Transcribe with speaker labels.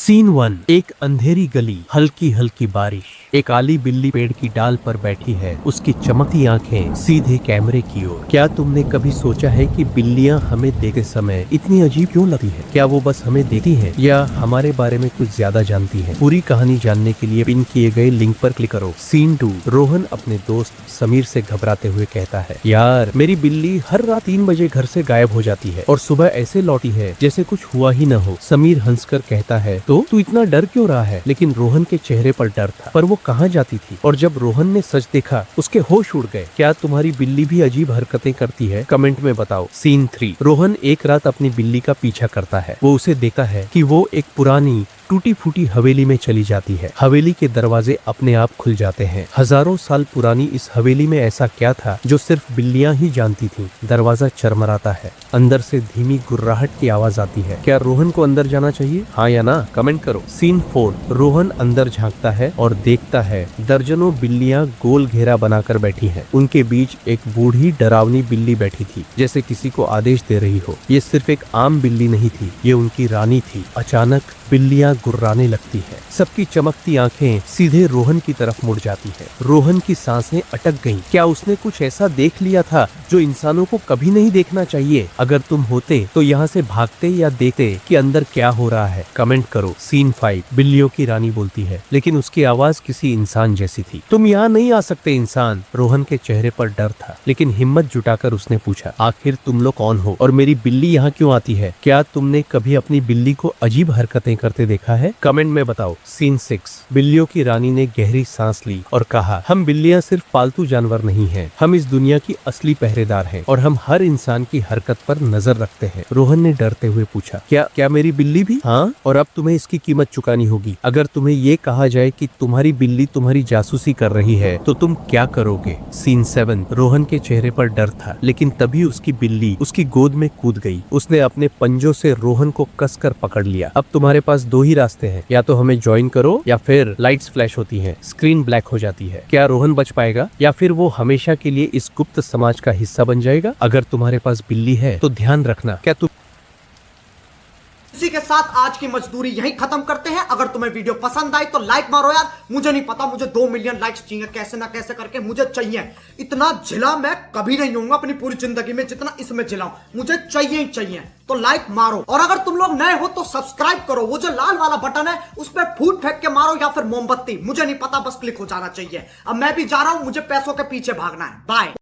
Speaker 1: Scene 1। एक अंधेरी गली, हल्की हल्की बारिश। एक काली बिल्ली पेड़ की डाल पर बैठी है, उसकी चमकती आंखें सीधे कैमरे की ओर। क्या तुमने कभी सोचा है कि बिल्लियां हमें देखते समय इतनी अजीब क्यों लगती है? क्या वो बस हमें देखती हैं या हमारे बारे में कुछ ज्यादा जानती हैं? पूरी कहानी जानने के लिए पिन किए गए लिंक पर क्लिक करो। सीन 2। रोहन अपने दोस्त समीर से घबराते हुए कहता है, यार मेरी बिल्ली हर रात 3 बजे घर से गायब हो जाती है और सुबह ऐसे लौटी है जैसे कुछ हुआ ही न हो। समीर हंसकर कहता है, तो तू इतना डर क्यों रहा है? लेकिन रोहन के चेहरे पर डर था, पर वो कहाँ जाती थी? और जब रोहन ने सच देखा, उसके होश उड़ गए। क्या तुम्हारी बिल्ली भी अजीब हरकतें करती है? कमेंट में बताओ। सीन 3। रोहन एक रात अपनी बिल्ली का पीछा करता है। वो उसे देखता है कि वो एक पुरानी टूटी फूटी हवेली में चली जाती है। हवेली के दरवाजे अपने आप खुल जाते हैं। हजारों साल पुरानी इस हवेली में ऐसा क्या था जो सिर्फ बिल्लियां ही जानती थीं? दरवाजा चरमराता है, अंदर से धीमी गुर्राहट की आवाज आती है। क्या रोहन को अंदर जाना चाहिए, हाँ या ना? कमेंट करो। सीन 4। रोहन अंदर झांकता है और देखता है दर्जनों बिल्लियां गोल घेरा बनाकर बैठी हैं। उनके बीच एक बूढ़ी डरावनी बिल्ली बैठी थी, जैसे किसी को आदेश दे रही हो। ये सिर्फ एक आम बिल्ली नहीं थी, ये उनकी रानी थी। अचानक बिल्लियां गुर्राने लगती है। सबकी चमकती आंखें सीधे रोहन की तरफ मुड़ जाती है। रोहन की सांसें अटक गईं। क्या उसने कुछ ऐसा देख लिया था जो इंसानों को कभी नहीं देखना चाहिए? अगर तुम होते तो यहाँ से भागते या देखते कि अंदर क्या हो रहा है? कमेंट करो। सीन 5। बिल्लियों की रानी बोलती है, लेकिन उसकी आवाज किसी इंसान जैसी थी। तुम यहाँ नहीं आ सकते इंसान। रोहन के चेहरे पर डर था, लेकिन हिम्मत जुटाकर उसने पूछा, आखिर तुम लोग कौन हो और मेरी बिल्ली यहाँ क्यों आती है? क्या तुमने कभी अपनी बिल्ली को अजीब हरकतें करते देखा है? कमेंट में बताओ। सीन 6। बिल्लियों की रानी ने गहरी सांस ली और कहा, हम बिल्लियां सिर्फ पालतू जानवर नहीं हैं, हम इस दुनिया की असली पहरेदार हैं और हम हर इंसान की हरकत पर नजर रखते हैं। रोहन ने डरते हुए पूछा, क्या मेरी बिल्ली भी? हाँ, और अब तुम्हें इसकी कीमत चुकानी होगी। अगर तुम्हें ये कहा जाए कि तुम्हारी बिल्ली तुम्हारी जासूसी कर रही है तो तुम क्या करोगे? सीन 7। रोहन के चेहरे पर डर था, लेकिन तभी उसकी बिल्ली उसकी गोद में कूद गई। उसने अपने पंजों से रोहन को कसकर पकड़ लिया। अब तुम्हारे पास 2 ही रास्ते हैं, या तो हमें ज्वाइन करो या फिर लाइट्स फ्लैश होती हैं, स्क्रीन ब्लैक हो जाती है। क्या रोहन बच पाएगा या फिर वो हमेशा के लिए इस गुप्त समाज का हिस्सा बन जाएगा? अगर तुम्हारे पास बिल्ली है तो ध्यान रखना, क्या तुम
Speaker 2: इसी के साथ आज की मजदूरी यहीं खत्म करते हैं। अगर तुम्हें वीडियो पसंद आई तो लाइक मारो यार। मुझे नहीं पता, मुझे 2 मिलियन लाइक्स चाहिए, कैसे ना कैसे करके मुझे चाहिए। इतना झिला मैं कभी नहीं होऊंगा अपनी पूरी जिंदगी में जितना इसमें झिलाऊं। मुझे चाहिए ही चाहिए, तो लाइक मारो। और अगर तुम लोग नए हो तो सब्सक्राइब करो। वो जो लाल वाला बटन है उस पर फूट फेंक के मारो या फिर मोमबत्ती, मुझे नहीं पता, बस क्लिक हो जाना चाहिए। अब मैं भी जा रहा हूं, मुझे पैसों के पीछे भागना है। बाय।